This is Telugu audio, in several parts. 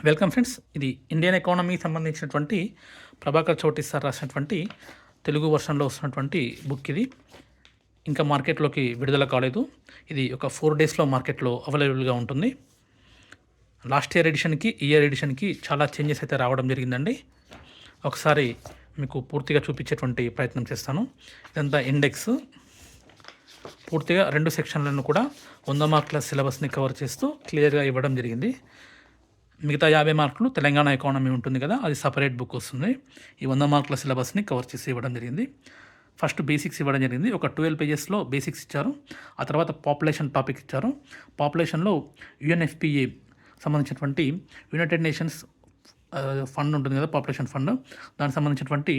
Welcome friends. ఇది ఇండియన్ ఎకానమీకి సంబంధించినటువంటి ప్రభాకర్ చౌటి సార్ రాసినటువంటి తెలుగు వర్షన్లో వస్తున్నటువంటి బుక్ ఇది. ఇంకా మార్కెట్లోకి విడుదల కాలేదు. ఇది ఒక 4 డేస్లో మార్కెట్లో అవైలబుల్గా ఉంటుంది. లాస్ట్ ఇయర్ ఎడిషన్కి ఈ ఇయర్ ఎడిషన్కి చాలా చేంజెస్ అయితే రావడం జరిగిందండి. ఒకసారి మీకు పూర్తిగా చూపించేటువంటి ప్రయత్నం చేస్తాను. ఇదంతా ఇండెక్స్. పూర్తిగా 2 సెక్షన్లను కూడా 100 మార్కుల సిలబస్ని కవర్ చేస్తూ క్లియర్గా ఇవ్వడం జరిగింది. మిగతా 50 మార్కులు తెలంగాణ ఎకానమీ ఉంటుంది కదా, అది సపరేట్ బుక్ వస్తుంది. ఈ 100 మార్కుల సిలబస్ని కవర్ చేసి ఇవ్వడం జరిగింది. ఫస్ట్ బేసిక్స్ ఇవ్వడం జరిగింది. ఒక 12 పేజెస్లో బేసిక్స్ ఇచ్చారు. ఆ తర్వాత పాపులేషన్ టాపిక్ ఇచ్చారు. పాపులేషన్లో యుఎన్ఎఫ్పిఏ సంబంధించినటువంటి యునైటెడ్ నేషన్స్ ఫండ్ ఉంటుంది కదా, పాపులేషన్ ఫండ్, దానికి సంబంధించినటువంటి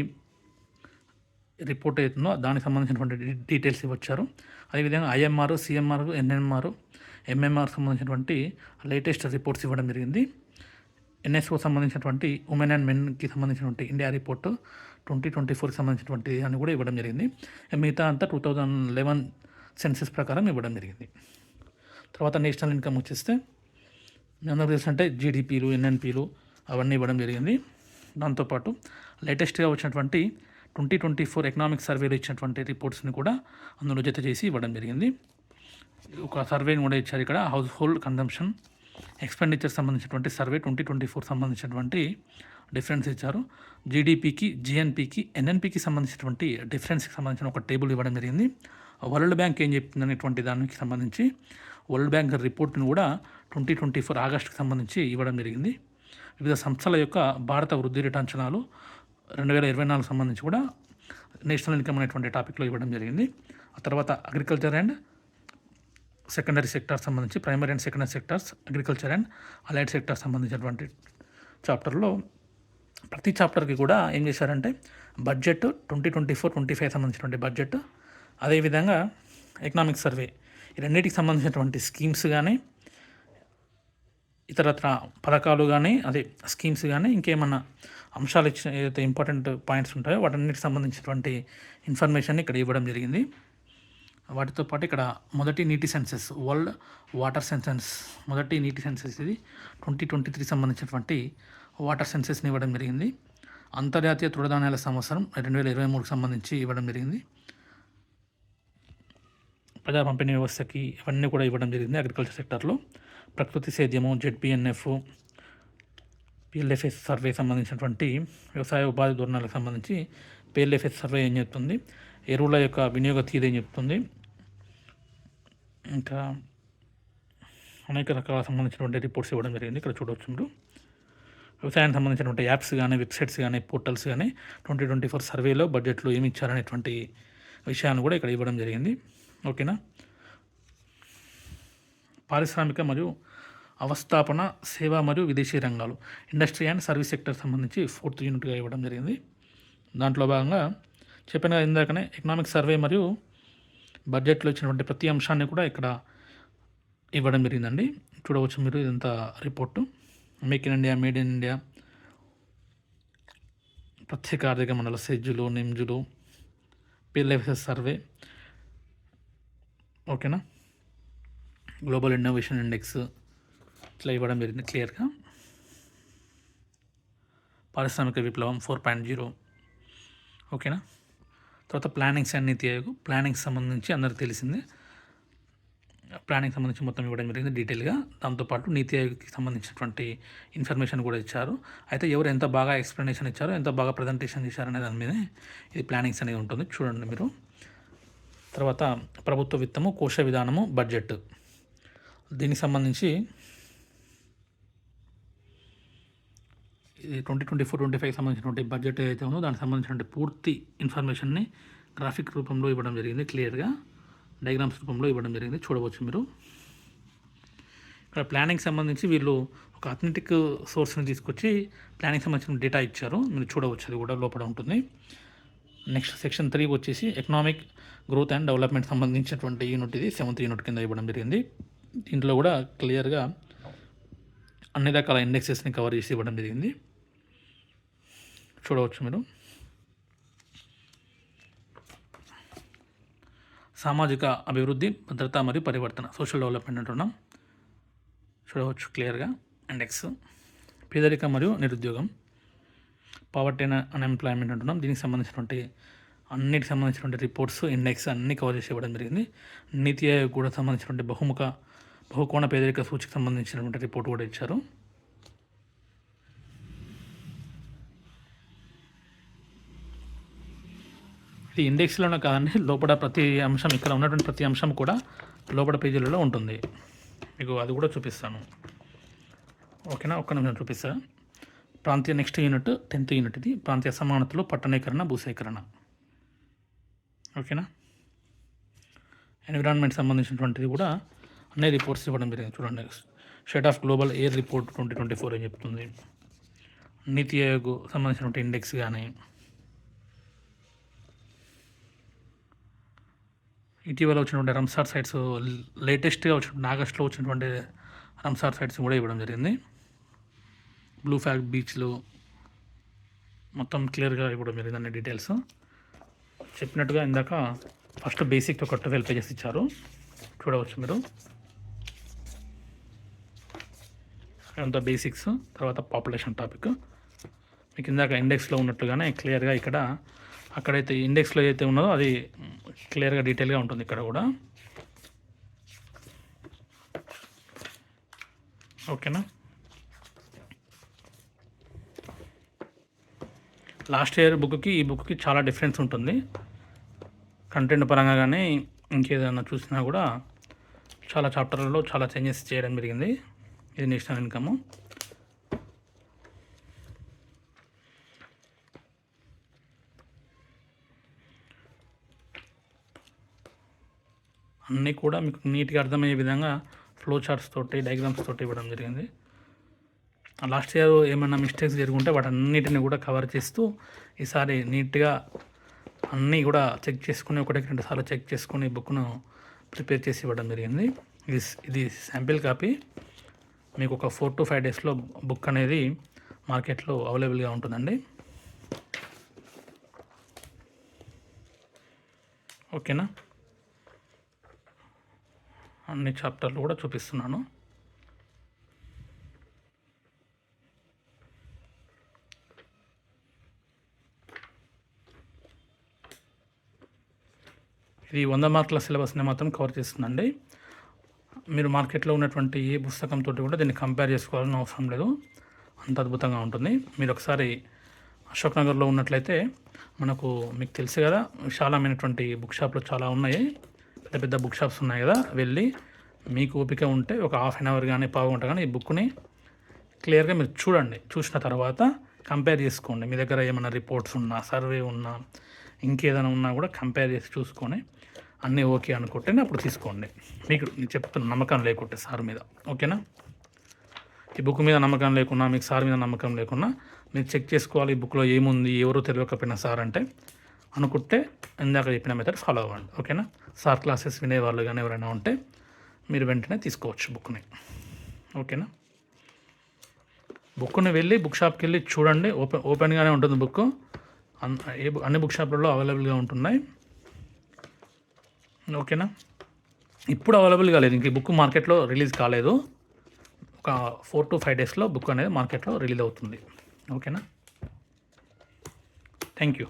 రిపోర్ట్ అవుతుందో దానికి సంబంధించినటువంటి డీటెయిల్స్ ఇవ్వచ్చారు. అదేవిధంగా ఐఎంఆర్, సిఎంఆర్, ఎన్ఎంఆర్, ఎంఎంఆర్ సంబంధించినటువంటి లేటెస్ట్ రిపోర్ట్స్ ఇవ్వడం జరిగింది. ఎన్ఎస్ఓ సంబంధించినటువంటి ఉమెన్ అండ్ మెన్కి సంబంధించినటువంటి ఇండియా రిపోర్టు 2024కి సంబంధించినటువంటి అని కూడా ఇవ్వడం జరిగింది. మిగతా అంతా 2011 సెన్సెస్ ప్రకారం ఇవ్వడం జరిగింది. తర్వాత నేషనల్ ఇన్కమ్ వచ్చేస్తే ఆంధ్రప్రదేశ్ అంటే జీడిపీలు, ఎన్ఎన్పీలు అవన్నీ ఇవ్వడం జరిగింది. దాంతోపాటు లేటెస్ట్గా వచ్చినటువంటి 2024 ఎకనామిక్ సర్వేలో ఇచ్చినటువంటి రిపోర్ట్స్ని కూడా అందులో జత చేసి ఇవ్వడం జరిగింది. ఒక సర్వేని కూడా ఇచ్చారు ఇక్కడ. హౌస్ హోల్డ్ కన్జంప్షన్ ఎక్స్పెండిచర్ సంబంధించినటువంటి సర్వే 2024 సంబంధించినటువంటి డిఫరెన్స్ ఇచ్చారు. జీడిపికి, జిఎన్పికి, ఎన్ఎన్పికి సంబంధించినటువంటి డిఫరెన్స్కి సంబంధించిన ఒక టేబుల్ ఇవ్వడం జరిగింది. వరల్డ్ బ్యాంక్ ఏం చెప్తుంది అనేటువంటి దానికి సంబంధించి వరల్డ్ బ్యాంక్ రిపోర్ట్ని కూడా 2024 ఆగస్టుకి సంబంధించి ఇవ్వడం జరిగింది. వివిధ సంస్థల యొక్క భారత వృద్ధి రేటు అంచనాలు 2024 సంబంధించి కూడా నేషనల్ ఇన్కమ్ అనేటువంటి టాపిక్లో ఇవ్వడం జరిగింది. ఆ తర్వాత అగ్రికల్చర్ అండ్ సెకండరీ సెక్టార్ సంబంధించి primary and secondary sectors, agriculture and allied sector సంబంధించినటువంటి చాప్టర్లో ప్రతి చాప్టర్కి కూడా ఏం చేశారంటే బడ్జెట్ 2024-25 సంబంధించినటువంటి బడ్జెట్, అదేవిధంగా ఎకనామిక్ సర్వే, ఈ రెండింటికి సంబంధించినటువంటి స్కీమ్స్ కానీ ఇతరత్ర పథకాలు కానీ అదే స్కీమ్స్ కానీ ఇంకేమన్నా అంశాలు ఇచ్చిన ఏదైతే ఇంపార్టెంట్ పాయింట్స్ ఉంటాయో వాటన్నిటికి సంబంధించినటువంటి ఇన్ఫర్మేషన్ ఇక్కడ ఇవ్వడం జరిగింది. వాటితో పాటు ఇక్కడ మొదటి నీటి సెన్సెస్, వరల్డ్ వాటర్ సెన్సెస్, మొదటి నీటి సెన్సెస్ ఇది 2023 సంబంధించినటువంటి వాటర్ సెన్సెస్ని ఇవ్వడం జరిగింది. అంతర్జాతీయ తృణధాన్యాల సంవత్సరం 2023కి సంబంధించి ఇవ్వడం జరిగింది. ప్రజా పంపిణీ వ్యవస్థకి ఇవన్నీ కూడా ఇవ్వడం జరిగింది. అగ్రికల్చర్ సెక్టార్లో ప్రకృతి సేద్యము, జెడ్పిఎన్ఎఫ్, పిఎల్ఎఫ్ఎస్ సర్వే సంబంధించినటువంటి వ్యవసాయ ఉపాధి ధోరణాలకు సంబంధించి పిఎల్ఎఫ్ఎస్ సర్వే ఏం చెప్తుంది, ఎరువుల యొక్క వినియోగ తీరు ఏం చెప్తుంది, ఇంకా అనేక రకాల సంబంధించినటువంటి రిపోర్ట్స్ ఇవ్వడం జరిగింది. ఇక్కడ చూడవచ్చు మీరు వ్యవసాయానికి సంబంధించినటువంటి యాప్స్ కానీ, వెబ్సైట్స్ కానీ, పోర్టల్స్ కానీ 2024 సర్వేలో బడ్జెట్లో ఏమి ఇచ్చారనేటువంటి విషయాన్ని కూడా ఇక్కడ ఇవ్వడం జరిగింది. ఓకేనా. పారిశ్రామిక మరియు అవస్థాపన, సేవ మరియు విదేశీ రంగాలు, ఇండస్ట్రీ అండ్ సర్వీస్ సెక్టర్ సంబంధించి 4th యూనిట్గా ఇవ్వడం జరిగింది. దాంట్లో భాగంగా చెప్పిన ఇందాకనే ఎకనామిక్ సర్వే మరియు బడ్జెట్లో ఇచ్చినటువంటి ప్రతి అంశాన్ని కూడా ఇక్కడ ఇవ్వడం జరిగిందండి. చూడవచ్చు మీరు ఇదంతా report. Make in India, made in India, ప్రత్యేక ఆర్థిక మండల సెజ్జులు, నిమ్జులు, పిఎల్ఎఫ్ఎస్ సర్వే, ఓకేనా, గ్లోబల్ ఇన్నోవేషన్ ఇండెక్స్ ఇట్లా ఇవ్వడం జరిగింది క్లియర్గా. పారిశ్రామిక విప్లవం 4.0, ఓకేనా. తర్వాత plannings and NITI Aayog, plannings సంబంధించి అందరికి తెలిసిందే, ప్లానింగ్ సంబంధించి మొత్తం ఇవ్వడం జరిగింది డీటెయిల్గా. దాంతోపాటు నీతి ఆయోగ్కి సంబంధించినటువంటి ఇన్ఫర్మేషన్ కూడా ఇచ్చారు. అయితే ఎవరు ఎంత బాగా ఎక్స్ప్లెనేషన్ ఇచ్చారో, ఎంత బాగా ప్రజెంటేషన్ చేశారనే దాని మీదే ఇది ప్లానింగ్స్ అనేది ఉంటుంది, చూడండి మీరు. తర్వాత ప్రభుత్వ విత్తము, కోశ విధానము, బడ్జెట్, దీనికి సంబంధించి ఇది 2024-25 సంబంధించినటువంటి బడ్జెట్ ఏదైతే ఉందో దానికి సంబంధించినటువంటి పూర్తి ఇన్ఫర్మేషన్ని గ్రాఫిక్ రూపంలో ఇవ్వడం జరిగింది, క్లియర్గా డయాగ్రామ్స్ రూపంలో ఇవ్వడం జరిగింది, చూడవచ్చు మీరు. ఇక్కడ ప్లానింగ్ సంబంధించి వీళ్ళు ఒక అథెంటిక్ సోర్స్ని తీసుకొచ్చి ప్లానింగ్ సంబంధించిన డేటా ఇచ్చారు, మీరు చూడవచ్చు, అది కూడా లోపల ఉంటుంది. నెక్స్ట్ సెక్షన్ 3 వచ్చేసి ఎకనామిక్ గ్రోత్ అండ్ డెవలప్మెంట్ సంబంధించినటువంటి యూనిట్, ఇది 7th యూనిట్ కింద ఇవ్వడం జరిగింది. దీంట్లో కూడా క్లియర్గా అన్ని రకాల ఇండెక్సెస్ని కవర్ చేసి ఇవ్వడం జరిగింది, చూడవచ్చు మీరు. సామాజిక అభివృద్ధి, భద్రత మరియు పరివర్తన, సోషల్ డెవలప్మెంట్ అంటున్నాం, చూడవచ్చు క్లియర్గా ఇండెక్స్. పేదరికం మరియు నిరుద్యోగం, పావర్టీ అండ్ అన్ఎంప్లాయ్మెంట్ అంటున్నాం. దీనికి సంబంధించినటువంటి అన్నిటికి సంబంధించినటువంటి రిపోర్ట్స్, ఇండెక్స్ అన్నీ కవర్ చేసి ఇవ్వడం జరిగింది. నీతి ఆయోగ్ కూడా సంబంధించినటువంటి బహుకోణ పేదరిక సూచికి సంబంధించినటువంటి రిపోర్ట్ కూడా ఇచ్చారు. ఇది ఇండెక్స్లోనే కాదండి, లోపల ప్రతి అంశం, ఇక్కడ ఉన్నటువంటి ప్రతి అంశం కూడా లోపల పేజీలలో ఉంటుంది. మీకు అది కూడా చూపిస్తాను. ఓకేనా, ఒక్క నిమిషం చూపిస్తా. ప్రాంతీయ నెక్స్ట్ యూనిట్ 10th యూనిట్ ఇది. ప్రాంతీయ సమానతలు, పట్టణీకరణ, భూసేకరణ. ఓకేనా. ఎన్విరాన్మెంట్ సంబంధించినటువంటిది కూడా అన్ని రిపోర్ట్స్ ఇవ్వడం జరిగింది. చూడండి, state of global air report 2024 అని చెప్తుంది. నీతి ఆయోగ్ సంబంధించినటువంటి ఇండెక్స్ కానీ, ఇటీవల వచ్చినటువంటి రంసార్ సైట్స్, లేటెస్ట్గా వచ్చినటువంటి ఆగస్టులో వచ్చినటువంటి రంసార్ సైట్స్ కూడా ఇవ్వడం జరిగింది. బ్లూ ఫ్లాగ్ బీచ్లు మొత్తం క్లియర్గా ఇవ్వడం జరిగింది, అన్ని డీటెయిల్స్. చెప్పినట్టుగా ఇందాక ఫస్ట్ బేసిక్ ఒక 12 పేజెస్ ఇచ్చారు, చూడవచ్చు మీరు. అంత బేసిక్స్, తర్వాత పాపులేషన్ టాపిక్. మీకు ఇందాక ఇండెక్స్లో ఉన్నట్టుగానే క్లియర్గా ఇక్కడ, అక్కడైతే ఇండెక్స్లో ఏదైతే ఉన్నదో అది క్లియర్గా డీటెయిల్గా ఉంటుంది ఇక్కడ కూడా. ఓకేనా. లాస్ట్ ఇయర్ బుక్కి ఈ బుక్కి చాలా డిఫరెన్స్ ఉంటుంది, కంటెంట్ పరంగా కానీ ఇంకేదైనా చూసినా కూడా చాలా చాప్టర్లలో చాలా చేంజెస్ చేయడం జరిగింది. ఇది నేషనల్ ఇన్కమ్. అన్నీ కూడా మీకు నీట్గా అర్థమయ్యే విధంగా ఫ్లో చార్ట్స్ తోటి, డయాగ్రామ్స్ తోటి ఇవ్వడం జరిగింది. లాస్ట్ ఇయర్ ఏమైనా మిస్టేక్స్ జరుగుంటే వాటన్నిటిని కూడా కవర్ చేస్తూ ఈసారి నీట్గా అన్నీ కూడా చెక్ చేసుకుని, 1-2 సార్లు చెక్ చేసుకుని బుక్ను ప్రిపేర్ చేసి ఇవ్వడం జరిగింది. ఇది శాంపిల్ కాపీ. మీకు ఒక 4 to 5 డేస్లో బుక్ అనేది మార్కెట్లో అవైలబుల్గా ఉంటుందండి. ఓకేనా. అన్ని చాప్టర్లు కూడా చూపిస్తున్నాను. ఇది 100 మార్కుల సిలబస్ని మాత్రం కవర్ చేస్తుందండి. మీరు మార్కెట్లో ఉన్నటువంటి ఏ పుస్తకంతో కూడా దీన్ని కంపేర్ చేసుకోవాలని అవసరం లేదు, అంత అద్భుతంగా ఉంటుంది. మీరు ఒకసారి అశోక్ నగర్లో ఉన్నట్లయితే మనకు మీకు తెలుసు కదా, విశాలమైనటువంటి బుక్ షాప్లు చాలా ఉన్నాయి, పెద్ద పెద్ద బుక్ షాప్స్ ఉన్నాయి కదా. వెళ్ళి మీకు ఓపిక ఉంటే ఒక ½ an hour కానీ పావుగంట కానీ ఈ బుక్ని క్లియర్గా మీరు చూడండి. చూసిన తర్వాత కంపేర్ చేసుకోండి. మీ దగ్గర ఏమైనా రిపోర్ట్స్ ఉన్నా, సర్వే ఉన్నా, ఇంకేదైనా ఉన్నా కూడా కంపేర్ చేసి చూసుకొని అన్నీ ఓకే అనుకుంటేనే అప్పుడు తీసుకోండి. మీకు నేను చెప్తున్న నమ్మకం లేకుంటే సార్ మీద. ఓకేనా. ఈ బుక్ మీద నమ్మకం లేకున్నా, మీకు సార్ మీద నమ్మకం లేకున్నా మీరు చెక్ చేసుకోవాలి, ఈ బుక్లో ఏముంది, ఎవరో తెలియకపోయినా సార్ అంటే అనుకుంటే ఇందాక చెప్పిన మెథడ్ ఫాలో అవ్వండి. ఓకేనా. సార్ క్లాసెస్ వినేవాళ్ళు కానీ ఎవరైనా ఉంటే మీరు వెంటనే తీసుకోవచ్చు బుక్ని. ఓకేనా. బుక్ని వెళ్ళి బుక్ షాప్కి వెళ్ళి చూడండి, ఓపెన్గానే ఉంటుంది బుక్. అన్ని బుక్ షాప్లలో అవైలబుల్గా ఉంటున్నాయి. ఓకేనా. ఇప్పుడు అవైలబుల్ కాలేదు, ఇంక ఈ బుక్ మార్కెట్లో రిలీజ్ కాలేదు. ఒక 4 to 5 డేస్లో బుక్ అనేది మార్కెట్లో రిలీజ్ అవుతుంది. ఓకేనా. Thank you.